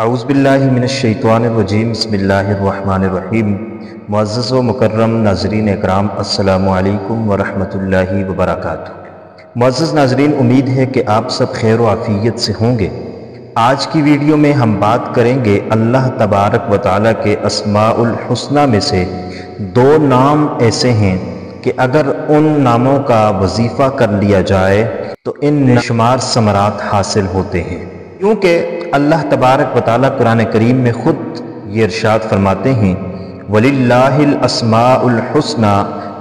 اعوذ باللہ من الشیطان الرجیم بسم اللہ الرحمن الرحیم۔ معزز و مکرم ناظرین اکرام، السلام علیکم ورحمۃ اللہ وبرکاتہ۔ معزز ناظرین، امید ہے کہ آپ سب خیر و عافیت سے ہوں گے۔ آج کی ویڈیو میں ہم بات کریں گے اللہ تبارک و تعالیٰ کے اسماء الحسنہ میں سے دو نام ایسے ہیں کہ اگر ان ناموں کا وظیفہ کر لیا جائے تو ان بے شمار ثمرات حاصل ہوتے ہیں، کیونکہ اللہ تبارک و تعالیٰ قرآن کریم میں خود یہ ارشاد فرماتے ہیں وَلِلَّهِ الْأَسْمَاءُ الْحُسْنَى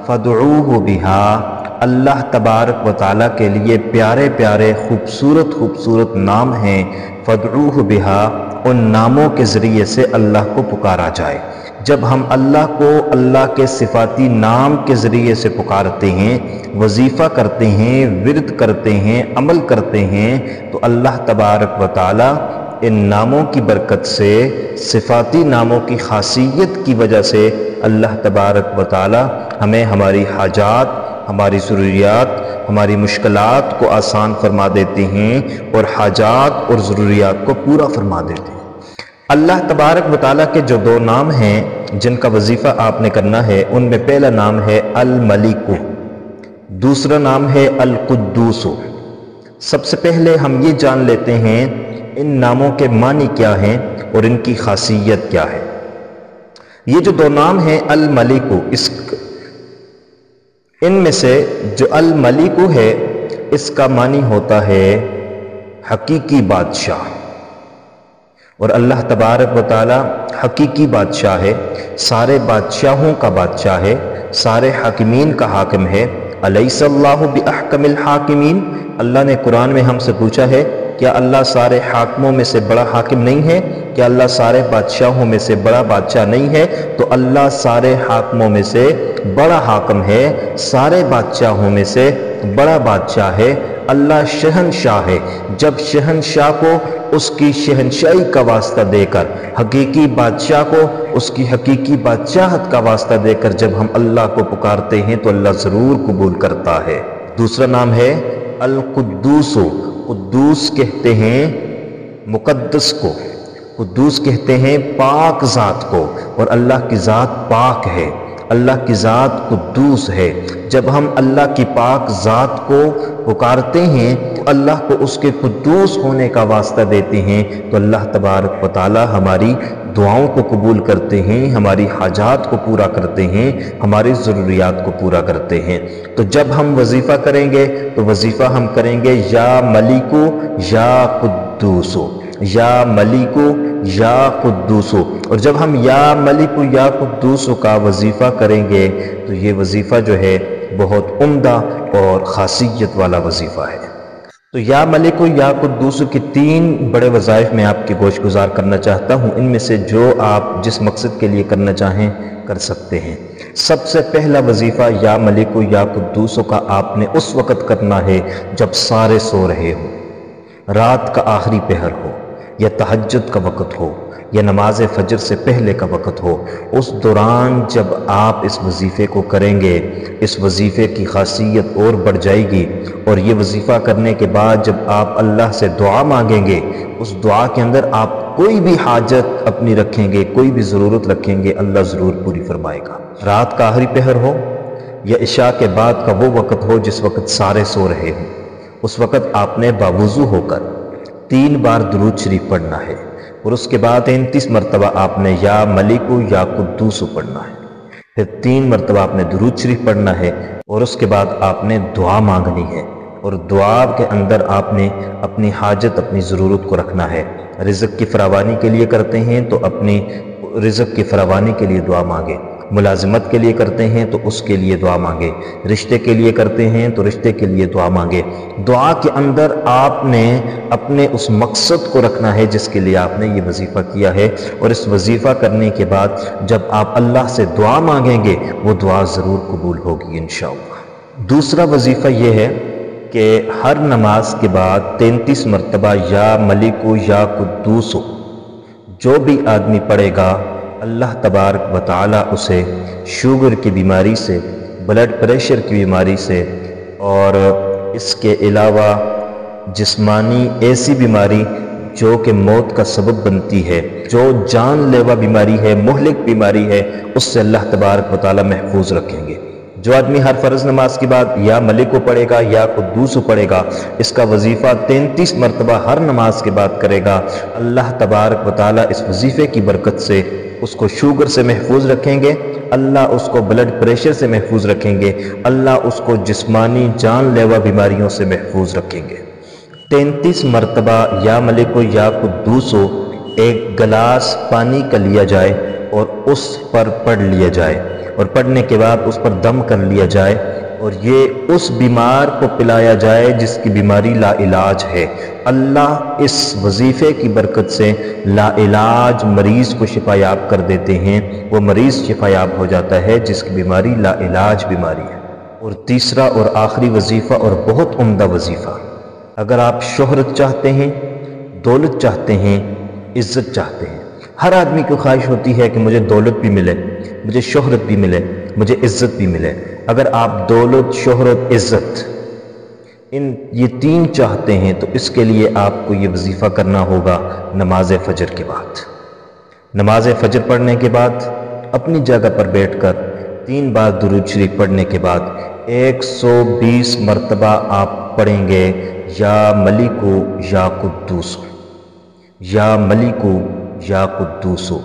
فَادْعُوهُ بِهَا۔ اللہ تبارک و تعالیٰ کے لیے پیارے پیارے خوبصورت نام ہیں، فَادْعُوهُ بِهَا، ان ناموں کے ذریعے سے اللہ کو پکارا جائے۔ جب ہم اللہ کو اللہ کے صفاتی نام کے ذریعے سے پکارتے ہیں، وظیفہ کرتے ہیں، ورد کرتے ہیں، عمل کرتے ہیں، تو اللہ تبارک و تعالیٰ ان ناموں کی برکت سے، صفاتی ناموں کی خاصیت کی وجہ سے اللہ تبارک و تعالیٰ ہمیں ہماری حاجات، ہماری ضروریات، ہماری مشکلات کو آسان فرما دیتے ہیں اور حاجات اور ضروریات کو پورا فرما دیتے ہیں۔ اللہ تبارک و تعالیٰ کے جو دو نام ہیں جن کا وظیفہ آپ نے کرنا ہے، ان میں پہلا نام ہے الملک، دوسرا نام ہے القدوس۔ سب سے پہلے ہم یہ جان لیتے ہیں ان ناموں کے معنی کیا ہیں اور ان کی خاصیت کیا ہے۔ یہ جو دو نام ہیں الملک، ان میں سے جو الملک ہے اس کا معنی ہوتا ہے حقیقی بادشاہ، اور اللہ تبارک و تعالی حقیقی بادشاہ ہے، سارے بادشاہوں کا بادشاہ ہے، سارے حاکمین کا حاکم ہے۔ الیس اللہ باحکم الحاکمین، اللہ نے قرآن میں ہم سے پوچھا ہے کیا اللہ سارے حاکموں میں سے بڑا حاکم نہیں ہے؟ کیا اللہ سارے بادشاہوں میں سے بڑا بادشاہ نہیں ہے؟ تو اللہ سارے حاکموں میں سے بڑا حاکم ہے، سارے بادشاہوں میں سے بڑا بادشاہ ہے۔ اللہ شہنشاہ ہے، جب شہنشاہ کو اس کی شہنشاہی کا واسطہ دے کر، حقیقی بادشاہ کو اس کی حقیقی بادشاہت کا واسطہ دے کر جب ہم اللہ کو پکارتے ہیں تو اللہ ضرور قبول کرتا ہے۔ دوسرا نام ہے القدوس۔ قدوس کہتے ہیں مقدس کو، قدوس کہتے ہیں پاک ذات کو، اور اللہ کی ذات پاک ہے، اللہ کی ذات قدوس ہے۔ جب ہم اللہ کی پاک ذات کو پکارتے ہیں تو اللہ کو اس کے قدوس ہونے کا واسطہ دیتے ہیں تو اللہ تبارک و تعالی ہماری دعاؤں کو قبول کرتے ہیں، ہماری حاجات کو پورا کرتے ہیں، ہماری ضروریات کو پورا کرتے ہیں۔ تو جب ہم وظیفہ کریں گے تو وظیفہ ہم کریں گے یا ملیکو یا قدوسو، یا ملیکو یا قدوسو، اور جب ہم یا ملیکو یا قدوسو کا وظیفہ کریں گے تو یہ وظیفہ جو ہے بہت عمدہ اور خاصیت والا وظیفہ ہے۔ تو یا ملک یا قدوس کی تین بڑے وظائف میں آپ کی گوش گزار کرنا چاہتا ہوں، ان میں سے جو آپ جس مقصد کے لیے کرنا چاہیں کر سکتے ہیں۔ سب سے پہلا وظیفہ یا ملک یا قدوس کا آپ نے اس وقت کرنا ہے جب سارے سو رہے ہوں، رات کا آخری پہر ہو یا تہجد کا وقت ہو یا نماز فجر سے پہلے کا وقت ہو، اس دوران جب آپ اس وظیفے کو کریں گے، اس وظیفے کی خاصیت اور بڑھ جائے گی، اور یہ وظیفہ کرنے کے بعد جب آپ اللہ سے دعا مانگیں گے، اس دعا کے اندر آپ کوئی بھی حاجت اپنی رکھیں گے، کوئی بھی ضرورت رکھیں گے، اللہ ضرور پوری فرمائے گا۔ رات کا آخری پہر ہو یا عشاء کے بعد کا وہ وقت ہو جس وقت سارے سو رہے ہوں، اس وقت آپ نے باوضو ہو کر 3 بار درود شریف پڑھنا ہے، اور اس کے بعد 33 مرتبہ آپ نے یا ملک یا قدوس پڑھنا ہے، پھر 3 مرتبہ آپ نے درود شریف پڑھنا ہے، اور اس کے بعد آپ نے دعا مانگنی ہے، اور دعا کے اندر آپ نے اپنی حاجت، اپنی ضرورت کو رکھنا ہے۔ رزق کی فراوانی کے لیے کرتے ہیں تو اپنی رزق کی فراوانی کے لیے دعا مانگے، ملازمت کے لیے کرتے ہیں تو اس کے لیے دعا مانگے، رشتے کے لیے کرتے ہیں تو رشتے کے لیے دعا مانگے۔ دعا کے اندر آپ نے اپنے اس مقصد کو رکھنا ہے جس کے لیے آپ نے یہ وظیفہ کیا ہے، اور اس وظیفہ کرنے کے بعد جب آپ اللہ سے دعا مانگیں گے وہ دعا ضرور قبول ہوگی انشاءاللہ۔ دوسرا وظیفہ یہ ہے کہ ہر نماز کے بعد 33 مرتبہ یا ملک یا قدوس جو بھی آدمی پڑھے گا، اللہ تبارک و تعالی اسے شوگر کی بیماری سے، بلڈ پریشر کی بیماری سے، اور اس کے علاوہ جسمانی ایسی بیماری جو کہ موت کا سبب بنتی ہے، جو جان لیوا بیماری ہے، مہلک بیماری ہے، اس سے اللہ تبارک و تعالی محفوظ رکھیں گے۔ جو آدمی ہر فرض نماز کے بعد یا ملک کو پڑھے گا یا قدوس کو پڑھے گا، اس کا وظیفہ 33 مرتبہ ہر نماز کے بعد کرے گا، اللہ تبارک و تعالی اس وظیفے کی برکت سے اس کو شوگر سے محفوظ رکھیں گے، اللہ اس کو بلڈ پریشر سے محفوظ رکھیں گے، اللہ اس کو جسمانی جان لیوا بیماریوں سے محفوظ رکھیں گے۔ 33 مرتبہ یا ملک و یا قدوس ہو ایک گلاس پانی کا لیا جائے اور اس پر پڑھ لیا جائے، اور پڑھنے کے بعد اس پر دم کر لیا جائے، اور یہ اس بیمار کو پلایا جائے جس کی بیماری لا علاج ہے۔ اللہ اس وظیفے کی برکت سے لا علاج مریض کو شفا یاب کر دیتے ہیں، وہ مریض شفا یاب ہو جاتا ہے جس کی بیماری لا علاج بیماری ہے۔ اور تیسرا اور آخری وظیفہ اور بہت عمدہ وظیفہ، اگر آپ شہرت چاہتے ہیں، دولت چاہتے ہیں، عزت چاہتے ہیں، ہر آدمی کو خواہش ہوتی ہے کہ مجھے دولت بھی ملے، مجھے شہرت بھی ملے، مجھے عزت بھی ملے۔ اگر آپ دولت، شہرت، عزت یہ تین چاہتے ہیں تو اس کے لیے آپ کو یہ وظیفہ کرنا ہوگا نماز فجر کے بعد۔ نماز فجر پڑھنے کے بعد اپنی جگہ پر بیٹھ کر 3 بار درود شریف پڑھنے کے بعد 120 مرتبہ آپ پڑھیں گے یا ملکو یا قدوسو، یا ملکو یا قدوسو۔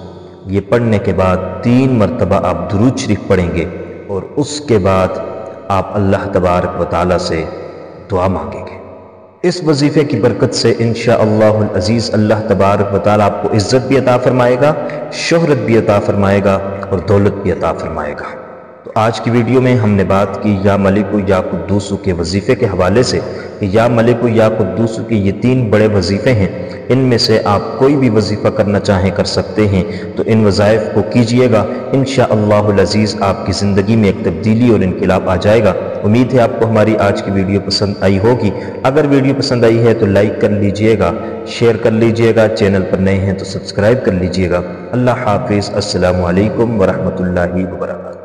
یہ پڑھنے کے بعد 3 مرتبہ آپ درود شریف پڑھیں گے، اور اس کے بعد آپ اللہ تبارک و تعالی سے دعا مانگیں گے۔ اس وظیفے کی برکت سے انشاءاللہ العزیز اللہ تبارک و تعالی آپ کو عزت بھی عطا فرمائے گا، شہرت بھی عطا فرمائے گا، اور دولت بھی عطا فرمائے گا۔ تو آج کی ویڈیو میں ہم نے بات کی یا ملک یا قدوس کے وظیفے کے حوالے سے کہ یا ملک یا قدوس کے یہ 3 بڑے وظیفے ہیں، ان میں سے آپ کوئی بھی وظیفہ کرنا چاہیں کر سکتے ہیں، تو ان وظائف کو کیجئے گا، انشاءاللہ العزیز آپ کی زندگی میں ایک تبدیلی اور انقلاب آ جائے گا۔ امید ہے آپ کو ہماری آج کی ویڈیو پسند آئی ہوگی۔ اگر ویڈیو پسند آئی ہے تو لائک کر لیجئے گا، شیئر کر لیجئے گا، چینل پر نئے ہیں تو سبسکرائب کر لیجئے گا۔ اللہ حافظ، السلام علیکم ورحمۃ اللہ وبرکاتہ۔